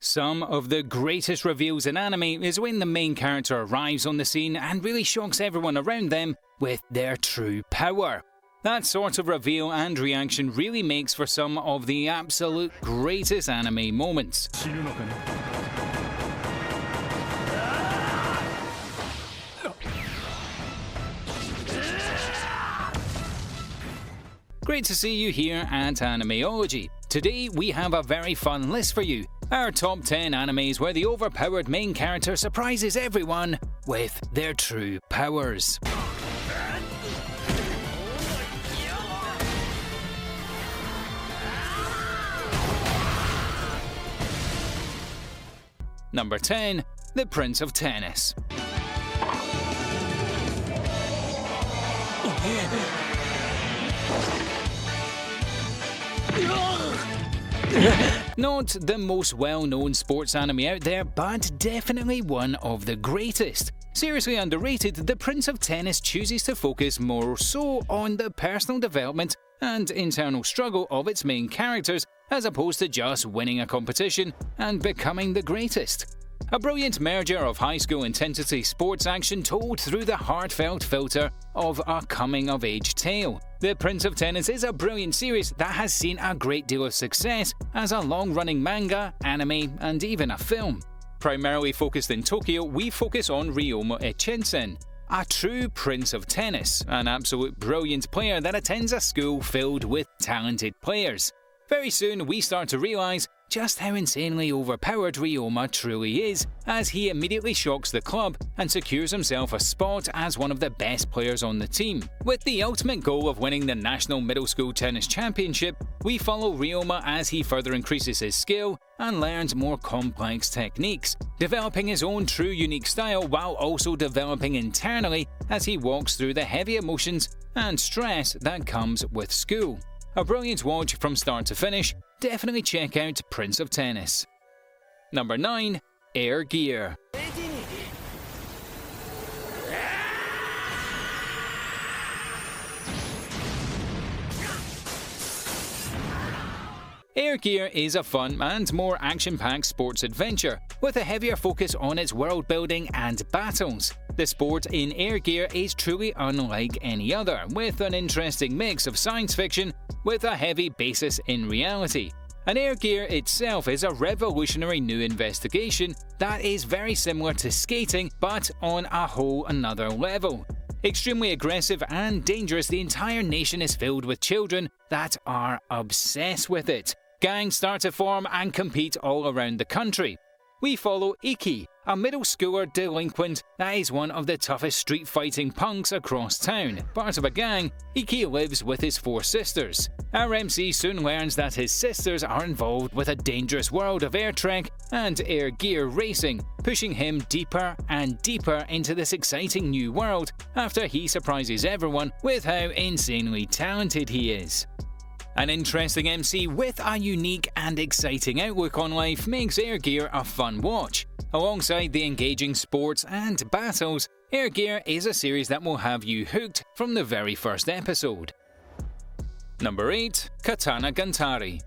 Some of the greatest reveals in anime is when the main character arrives on the scene and really shocks everyone around them with their true power. That sort of reveal and reaction really makes for some of the absolute greatest anime moments. Great to see you here at Animeology. Today we have a very fun list for you. Our top 10 animes where the overpowered main character surprises everyone with their true powers. Number 10. The Prince of Tennis. Not the most well-known sports anime out there, but definitely one of the greatest. Seriously underrated, The Prince of Tennis chooses to focus more so on the personal development and internal struggle of its main characters, as opposed to just winning a competition and becoming the greatest. A brilliant merger of high school intensity sports action told through the heartfelt filter of a coming-of-age tale. The Prince of Tennis is a brilliant series that has seen a great deal of success as a long-running manga, anime, and even a film. Primarily focused in Tokyo, we focus on Ryoma Ichinsen, a true Prince of Tennis, an absolute brilliant player that attends a school filled with talented players. Very soon, we start to realize just how insanely overpowered Ryoma truly is, as he immediately shocks the club and secures himself a spot as one of the best players on the team. With the ultimate goal of winning the National Middle School Tennis Championship, we follow Ryoma as he further increases his skill and learns more complex techniques, developing his own true unique style while also developing internally as he walks through the heavy emotions and stress that comes with school. A brilliant watch from start to finish. Definitely check out Prince of Tennis. Number 9. Air Gear. Air Gear is a fun and more action-packed sports adventure, with a heavier focus on its world building and battles. The sport in Air Gear is truly unlike any other, with an interesting mix of science fiction with a heavy basis in reality. And Air Gear itself is a revolutionary new investigation that is very similar to skating, but on a whole another level. Extremely aggressive and dangerous, the entire nation is filled with children that are obsessed with it. Gangs start to form and compete all around the country. We follow Iki, a middle schooler delinquent that is one of the toughest street fighting punks across town. Part of a gang, Iki lives with his 4 sisters. Our MC soon learns that his sisters are involved with a dangerous world of air trek and air gear racing, pushing him deeper and deeper into this exciting new world after he surprises everyone with how insanely talented he is. An interesting MC with a unique and exciting outlook on life makes Air Gear a fun watch. Alongside the engaging sports and battles, Air Gear is a series that will have you hooked from the very first episode. Number 8. Katana Gantari.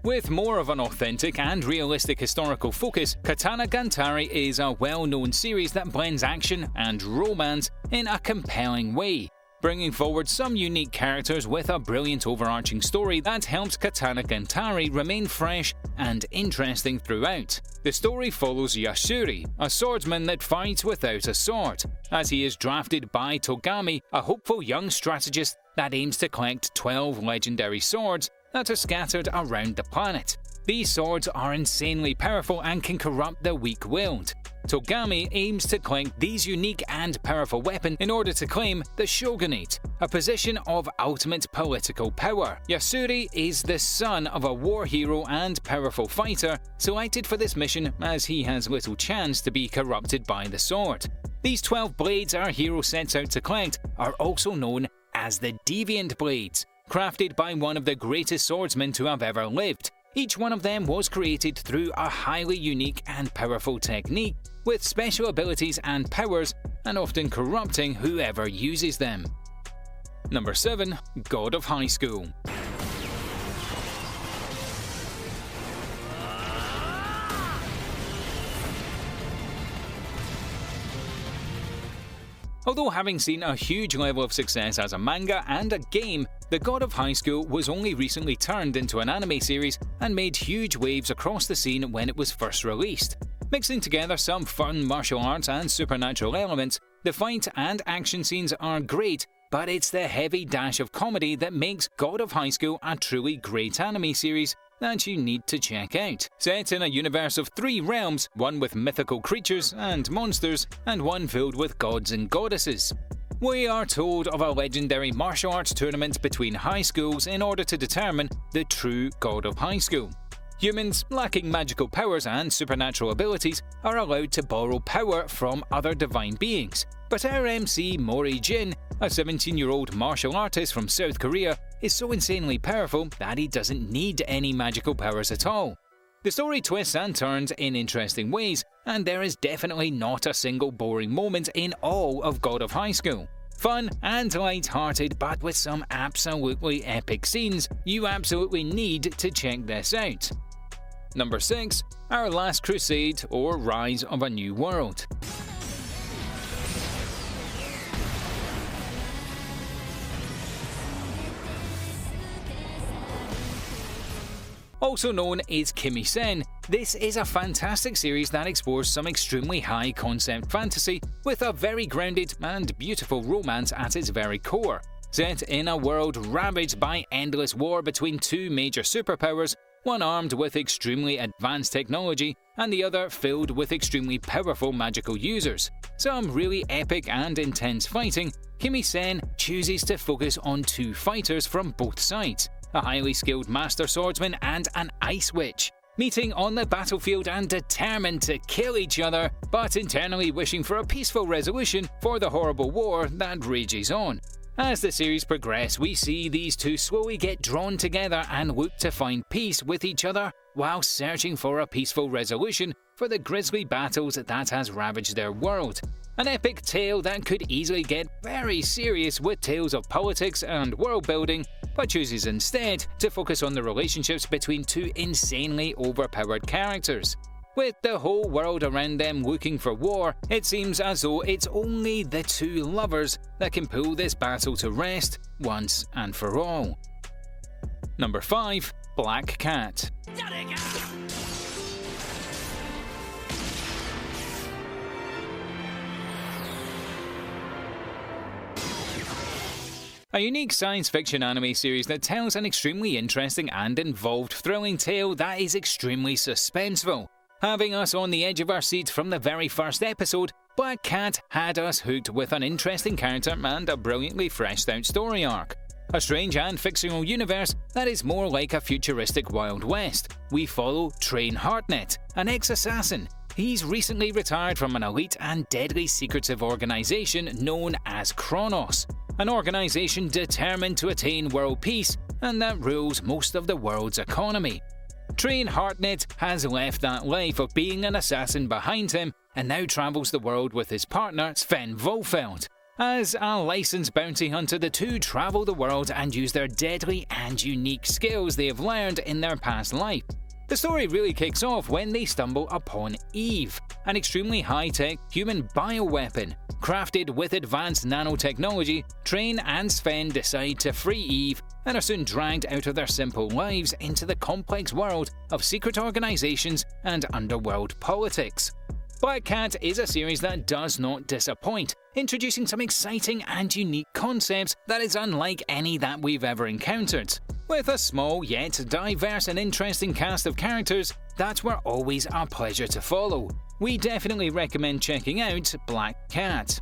With more of an authentic and realistic historical focus, Katana Gantari is a well-known series that blends action and romance in a compelling way, bringing forward some unique characters with a brilliant overarching story that helps Katana Gantari remain fresh and interesting throughout. The story follows Yasuri, a swordsman that fights without a sword, as he is drafted by Togami, a hopeful young strategist that aims to collect 12 legendary swords that are scattered around the planet. These swords are insanely powerful and can corrupt the weak-willed. Togami aims to collect these unique and powerful weapons in order to claim the shogunate, a position of ultimate political power. Yasuri is the son of a war hero and powerful fighter, selected for this mission as he has little chance to be corrupted by the sword. These 12 blades our hero sets out to collect are also known as the Deviant Blades, crafted by one of the greatest swordsmen to have ever lived. Each one of them was created through a highly unique and powerful technique, with special abilities and powers, and often corrupting whoever uses them. Number 7. God of High School. Although having seen a huge level of success as a manga and a game, The God of High School was only recently turned into an anime series and made huge waves across the scene when it was first released. Mixing together some fun martial arts and supernatural elements, the fight and action scenes are great, but it's the heavy dash of comedy that makes God of High School a truly great anime series that you need to check out. Set in a universe of 3 realms, one with mythical creatures and monsters, and one filled with gods and goddesses. We are told of a legendary martial arts tournament between high schools in order to determine the true God of High School. Humans lacking magical powers and supernatural abilities are allowed to borrow power from other divine beings, but our MC Mori Jin, a 17-year-old martial artist from South Korea, is so insanely powerful that he doesn't need any magical powers at all. The story twists and turns in interesting ways, and there is definitely not a single boring moment in all of God of High School. Fun and light-hearted, but with some absolutely epic scenes, you absolutely need to check this out. Number 6. Our Last Crusade or Rise of a New World. Also known as Kimi-sen, this is a fantastic series that explores some extremely high-concept fantasy with a very grounded and beautiful romance at its very core. Set in a world ravaged by endless war between 2 major superpowers, one armed with extremely advanced technology and the other filled with extremely powerful magical users. Some really epic and intense fighting, Kimi-sen chooses to focus on 2 fighters from both sides, a highly skilled master swordsman and an ice witch, meeting on the battlefield and determined to kill each other, but internally wishing for a peaceful resolution for the horrible war that rages on. As the series progresses, we see these 2 slowly get drawn together and look to find peace with each other while searching for a peaceful resolution for the grisly battles that has ravaged their world. An epic tale that could easily get very serious with tales of politics and world building, but chooses instead to focus on the relationships between 2 insanely overpowered characters. With the whole world around them looking for war, it seems as though it's only the 2 lovers that can pull this battle to rest once and for all. Number 5. Black Cat. A unique science fiction anime series that tells an extremely interesting and involved thrilling tale that is extremely suspenseful. Having us on the edge of our seat from the very first episode, Black Cat had us hooked with an interesting character and a brilliantly fleshed out story arc. A strange and fictional universe that is more like a futuristic Wild West. We follow Train Hartnett, an ex-assassin. He's recently retired from an elite and deadly secretive organization known as Kronos, an organization determined to attain world peace and that rules most of the world's economy. Train Hartnett has left that life of being an assassin behind him and now travels the world with his partner Sven Volfeld. As a licensed bounty hunter, the 2 travel the world and use their deadly and unique skills they have learned in their past life. The story really kicks off when they stumble upon Eve, an extremely high-tech human bioweapon. Crafted with advanced nanotechnology, Train and Sven decide to free Eve and are soon dragged out of their simple lives into the complex world of secret organizations and underworld politics. Black Cat is a series that does not disappoint, introducing some exciting and unique concepts that is unlike any that we've ever encountered. With a small yet diverse and interesting cast of characters that were always a pleasure to follow. We definitely recommend checking out Black Cat.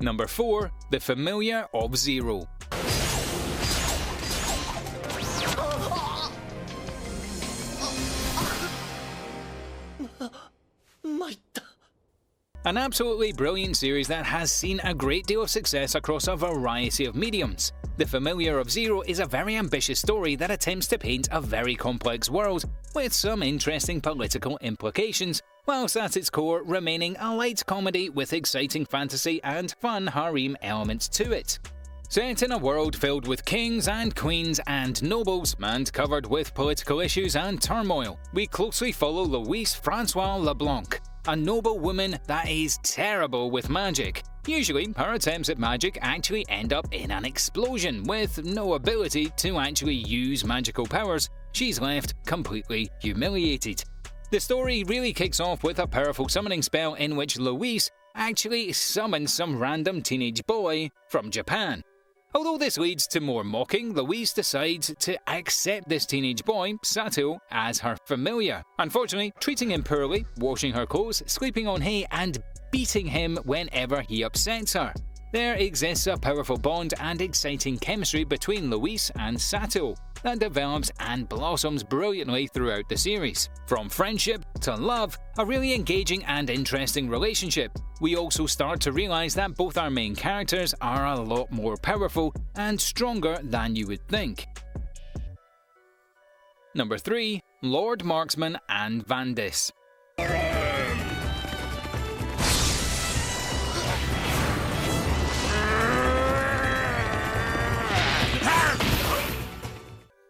Number 4. The Familiar of Zero. An absolutely brilliant series that has seen a great deal of success across a variety of mediums. The Familiar of Zero is a very ambitious story that attempts to paint a very complex world with some interesting political implications, whilst at its core remaining a light comedy with exciting fantasy and fun harem elements to it. Set in a world filled with kings and queens and nobles, and covered with political issues and turmoil, we closely follow Louise Francois LeBlanc, a noble woman that is terrible with magic. Usually, her attempts at magic actually end up in an explosion. With no ability to actually use magical powers, she's left completely humiliated. The story really kicks off with a powerful summoning spell in which Louise actually summons some random teenage boy from Japan. Although this leads to more mocking, Louise decides to accept this teenage boy, Sato, as her familiar, unfortunately treating him poorly, washing her clothes, sleeping on hay and beating him whenever he upsets her. There exists a powerful bond and exciting chemistry between Louise and Sato that develops and blossoms brilliantly throughout the series. From friendship to love, a really engaging and interesting relationship. We also start to realize that both our main characters are a lot more powerful and stronger than you would think. Number 3. Lord Marksman and Vandas.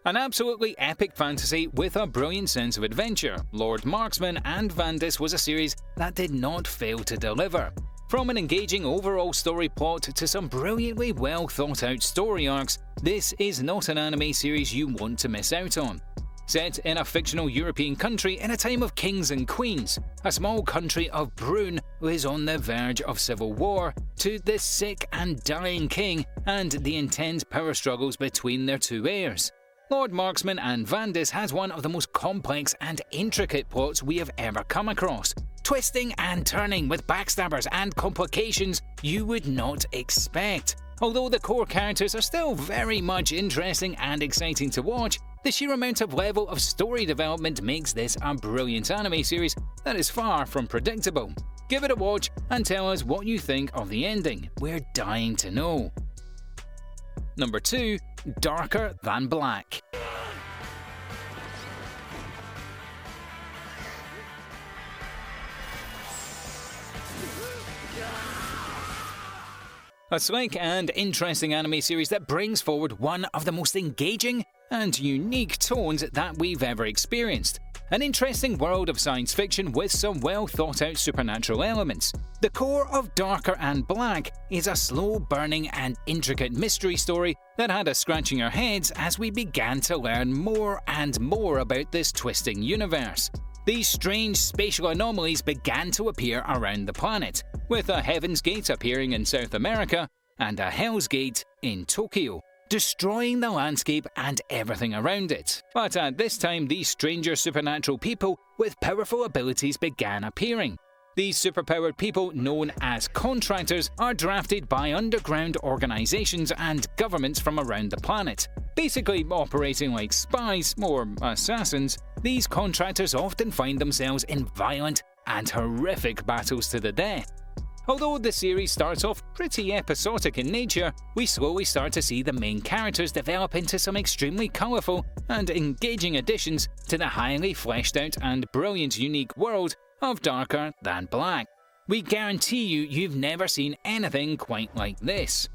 An absolutely epic fantasy with a brilliant sense of adventure, Lord Marksman and Vandas was a series that did not fail to deliver. From an engaging overall story plot to some brilliantly well thought out story arcs, this is not an anime series you want to miss out on. Set in a fictional European country in a time of kings and queens, a small country of Brunn is on the verge of civil war to the sick and dying king and the intense power struggles between their two heirs. Lord Marksman and Vandas has one of the most complex and intricate plots we have ever come across, twisting and turning with backstabbers and complications you would not expect. Although the core characters are still very much interesting and exciting to watch, the sheer amount of level of story development makes this a brilliant anime series that is far from predictable. Give it a watch and tell us what you think of the ending. We're dying to know. Number 2. Darker Than Black. A slick and interesting anime series that brings forward one of the most engaging and unique tones that we've ever experienced. An interesting world of science fiction with some well thought out supernatural elements. The core of Darker and Black is a slow burning and intricate mystery story that had us scratching our heads as we began to learn more and more about this twisting universe. These strange spatial anomalies began to appear around the planet, with a Heaven's Gate appearing in South America and a Hell's Gate in Tokyo, destroying the landscape and everything around it. But at this time, these stranger supernatural people with powerful abilities began appearing. These superpowered people, known as contractors, are drafted by underground organizations and governments from around the planet. Basically operating like spies or assassins, these contractors often find themselves in violent and horrific battles to the death. Although the series starts off pretty episodic in nature, we slowly start to see the main characters develop into some extremely colourful and engaging additions to the highly fleshed out and brilliant unique world of Darker Than Black. We guarantee you've never seen anything quite like this.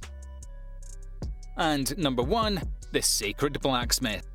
And number 1, The Sacred Blacksmith.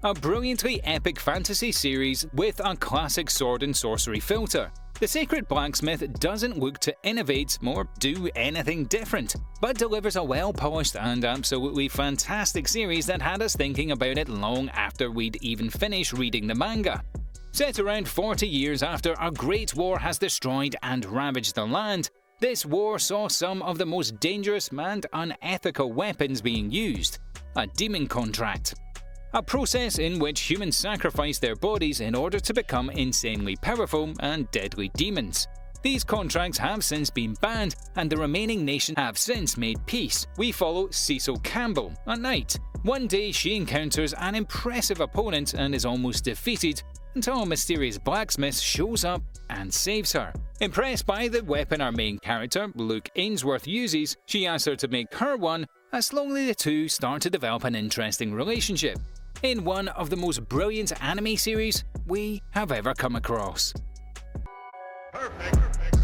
A brilliantly epic fantasy series with a classic sword and sorcery filter. The Sacred Blacksmith doesn't look to innovate or do anything different, but delivers a well-polished and absolutely fantastic series that had us thinking about it long after we'd even finished reading the manga. Set around 40 years after a great war has destroyed and ravaged the land, this war saw some of the most dangerous and unethical weapons being used: a demon contract. A process in which humans sacrifice their bodies in order to become insanely powerful and deadly demons. These contracts have since been banned, and the remaining nations have since made peace. We follow Cecil Campbell, a knight. One day she encounters an impressive opponent and is almost defeated, until a mysterious blacksmith shows up and saves her. Impressed by the weapon our main character, Luke Ainsworth, uses, she asks her to make her one, as slowly the two start to develop an interesting relationship, in one of the most brilliant anime series we have ever come across. Perfect.